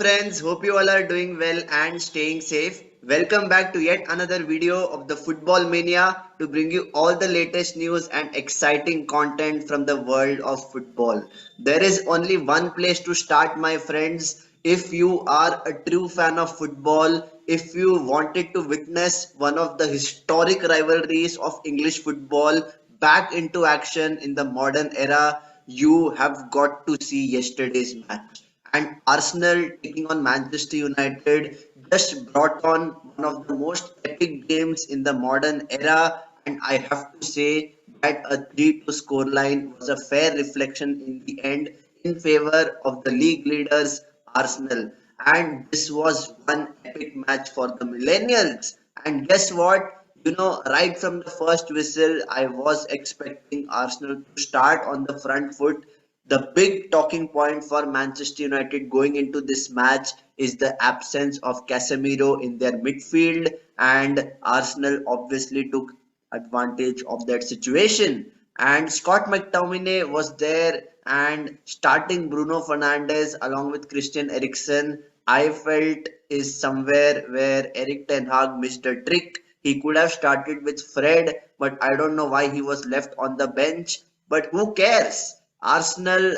friends, hope you all are doing well and staying safe. Welcome back to yet another video of the Football Mania to bring you all the latest news and exciting content from the world of football. There is only one place to start, my friends. If you are a true fan of football, if you wanted to witness one of the historic rivalries of English football back into action in the modern era, you have got to see yesterday's match. And Arsenal taking on Manchester United just brought on one of the most epic games in the modern era. And I have to say that a 3-2 scoreline was a fair reflection in the end in favor of the league leaders, Arsenal. And this was one epic match for the millennials. And guess what? Right from the first whistle, I was expecting Arsenal to start on the front foot. The big talking point for Manchester United going into this match is the absence of Casemiro in their midfield, and Arsenal obviously took advantage of that situation. And Scott McTominay was there, and starting Bruno Fernandes along with Christian Eriksen, I felt is somewhere where Eric Ten Hag missed a trick. He could have started with Fred, but I don't know why he was left on the bench. But who cares? Arsenal,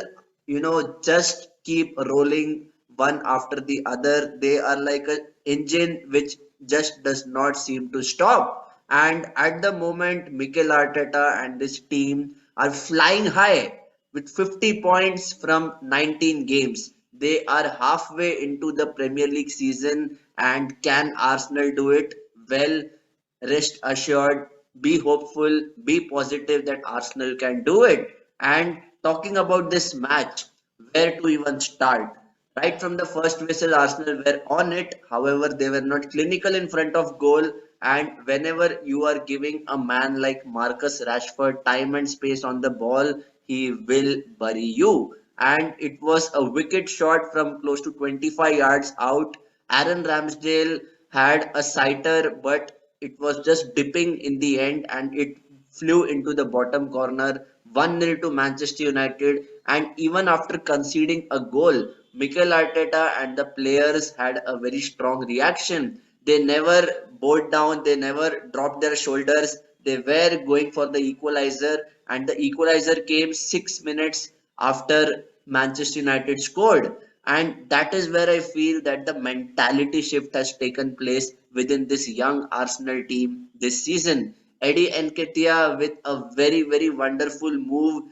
just keep rolling one after the other. They are like an engine which just does not seem to stop. And at the moment, Mikel Arteta and this team are flying high with 50 points from 19 games. They are halfway into the Premier League season, and can Arsenal do it? Well, rest assured, be hopeful, be positive that Arsenal can do it. And talking about this match, where to even start? Right from the first whistle, Arsenal were on it. However, they were not clinical in front of goal. And whenever you are giving a man like Marcus Rashford time and space on the ball, he will bury you. And it was a wicked shot from close to 25 yards out. Aaron Ramsdale had a sighter, but it was just dipping in the end and it flew into the bottom corner. 1-0 to Manchester United. And even after conceding a goal, Mikel Arteta and the players had a very strong reaction. They never bowed down, they never dropped their shoulders. They were going for the equalizer, and the equalizer came 6 minutes after Manchester United scored. And that is where I feel that the mentality shift has taken place within this young Arsenal team this season. Eddie Nketiah with a very, very wonderful move,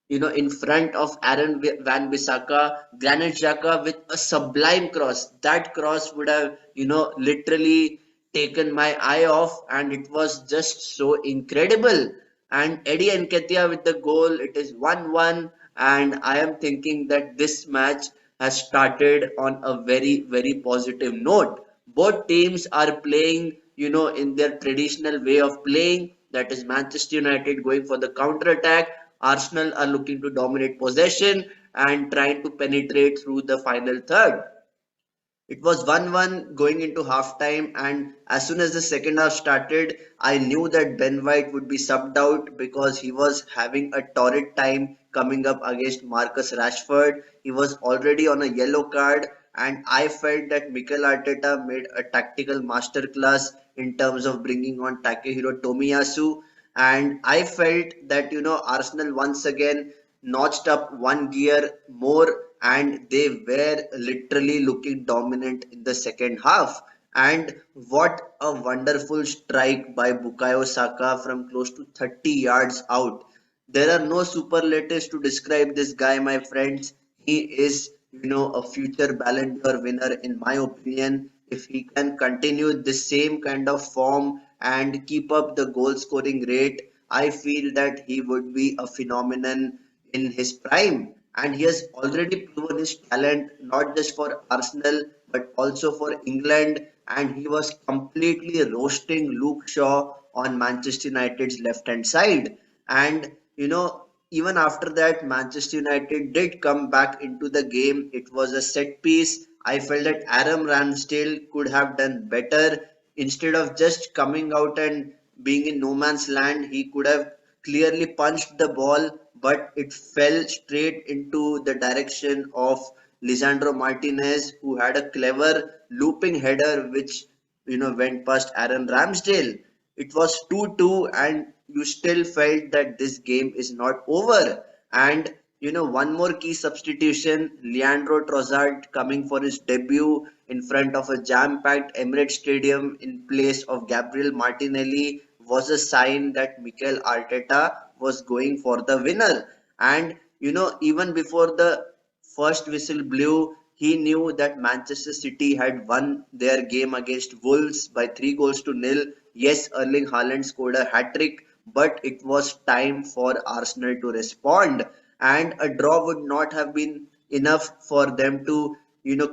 in front of Aaron Van Bissaka, Granit Xhaka with a sublime cross. That cross would have, literally taken my eye off, and it was just so incredible. And Eddie Nketiah with the goal, it is 1-1, and I am thinking that this match has started on a very, very positive note. Both teams are playing, in their traditional way of playing. That is Manchester United going for the counter attack. Arsenal are looking to dominate possession and trying to penetrate through the final third. It was 1-1 going into halftime, and as soon as the second half started, I knew that Ben White would be subbed out because he was having a torrid time coming up against Marcus Rashford. He was already on a yellow card, and I felt that Mikel Arteta made a tactical masterclass in terms of bringing on Takehiro Tomiyasu. And I felt that, Arsenal once again notched up one gear more, and they were literally looking dominant in the second half. And what a wonderful strike by Bukayo Saka from close to 30 yards out. There are no superlatives to describe this guy, my friends. He is, a future Ballon d'Or winner, in my opinion. If he can continue the same kind of form and keep up the goal scoring rate, I feel that he would be a phenomenon in his prime. And he has already proven his talent not just for Arsenal but also for England. And he was completely roasting Luke Shaw on Manchester United's left hand side. And even after that, Manchester United did come back into the game. It was a set piece. I felt that Aaron Ramsdale could have done better. Instead of just coming out and being in no man's land, he could have clearly punched the ball, but it fell straight into the direction of Lisandro Martinez, who had a clever looping header which went past Aaron Ramsdale. It was 2-2, and you still felt that this game is not over. And one more key substitution, Leandro Trossard coming for his debut in front of a jam-packed Emirates Stadium in place of Gabriel Martinelli was a sign that Mikel Arteta was going for the winner. And even before the first whistle blew, he knew that Manchester City had won their game against Wolves by 3 goals to nil. Yes, Erling Haaland scored a hat trick, but it was time for Arsenal to respond, and a draw would not have been enough for them to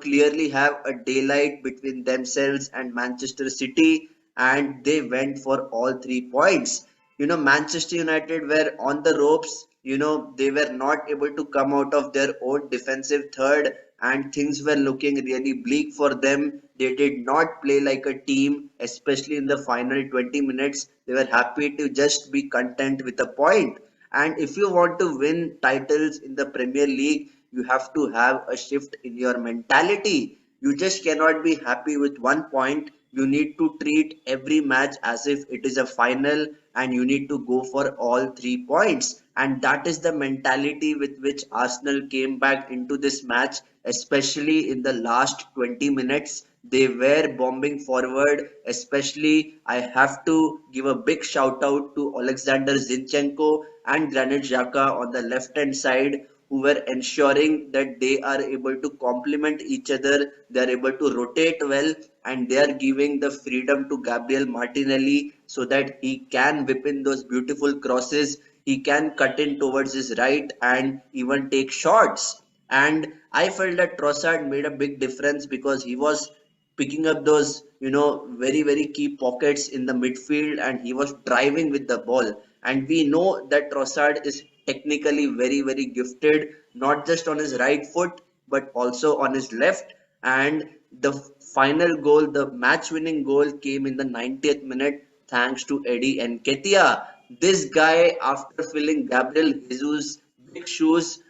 clearly have a daylight between themselves and Manchester City, and they went for all 3 points. Manchester United were on the ropes. They were not able to come out of their own defensive third, and things were looking really bleak for them. They did not play like a team, especially in the final 20 minutes. They were happy to just be content with a point. And if you want to win titles in the Premier League, you have to have a shift in your mentality. You just cannot be happy with 1 point. You need to treat every match as if it is a final, and you need to go for all 3 points. And that is the mentality with which Arsenal came back into this match, especially in the last 20 minutes. They were bombing forward, especially I have to give a big shout out to Alexander Zinchenko and Granit Xhaka on the left hand side, who were ensuring that they are able to complement each other, they are able to rotate well, and they are giving the freedom to Gabriel Martinelli so that he can whip in those beautiful crosses, he can cut in towards his right and even take shots. And I felt that Trossard made a big difference because he was picking up those very very key pockets in the midfield, and he was driving with the ball. And we know that Trossard is technically very very gifted, not just on his right foot but also on his left. And the final goal, the match winning goal, came in the 90th minute thanks to Eddie Nketiah. This guy, after filling Gabriel Jesus big shoes,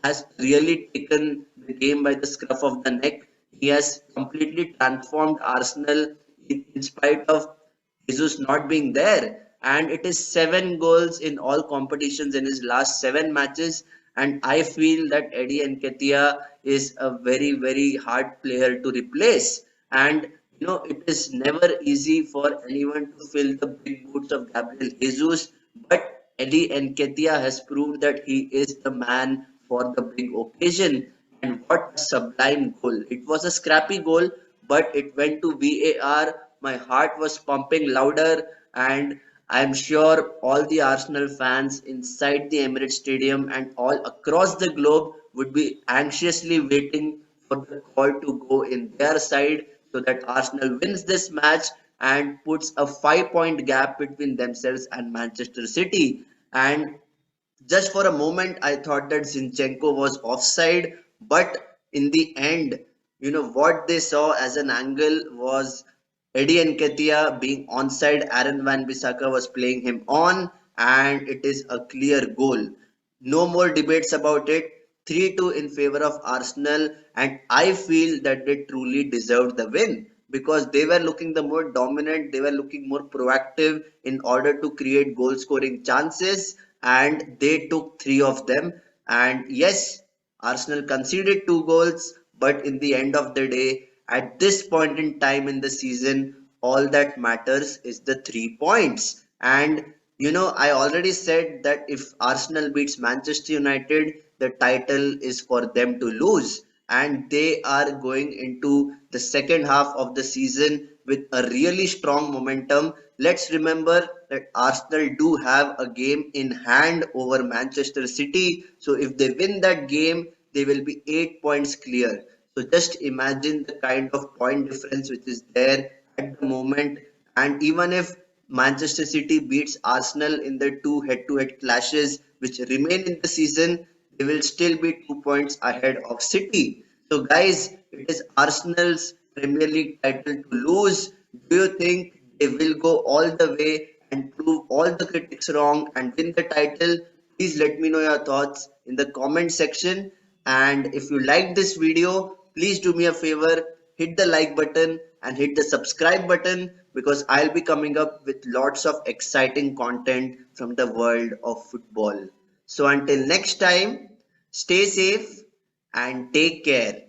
has really taken the game by the scruff of the neck. He has completely transformed Arsenal in spite of Jesus not being there. And it is 7 goals in all competitions in his last 7 matches. And I feel that Eddie Nketiah is a very, very hard player to replace. And it is never easy for anyone to fill the big boots of Gabriel Jesus. But Eddie Nketiah has proved that he is the man for the big occasion. And what a sublime goal! It was a scrappy goal, but it went to VAR. My heart was pumping louder, and I'm sure all the Arsenal fans inside the Emirates Stadium and all across the globe would be anxiously waiting for the call to go in their side so that Arsenal wins this match and puts a 5 point gap between themselves and Manchester City. And just for a moment, I thought that Zinchenko was offside, but in the end, what they saw as an angle was Eddie Nketiah being onside. Aaron Van Bissaka was playing him on, and it is a clear goal. No more debates about it. 3-2 in favor of Arsenal, and I feel that they truly deserved the win because they were looking the more dominant, they were looking more proactive in order to create goal scoring chances, and they took 3 of them. And yes, Arsenal conceded 2 goals, but in the end of the day, at this point in time in the season, all that matters is the 3 points. And I already said that if Arsenal beats Manchester United, the title is for them to lose. And they are going into the second half of the season with a really strong momentum. Let's remember that Arsenal do have a game in hand over Manchester City. So if they win that game, they will be 8 points clear. So just imagine the kind of point difference which is there at the moment. And even if Manchester City beats Arsenal in the two head-to-head clashes which remain in the season, they will still be 2 points ahead of City. So, guys, it is Arsenal's Premier League title to lose. Do you think they will go all the way and prove all the critics wrong and win the title? Please let me know your thoughts in the comment section. And if you like this video, please do me a favor, hit the like button and hit the subscribe button because I'll be coming up with lots of exciting content from the world of football. So until next time, stay safe and take care.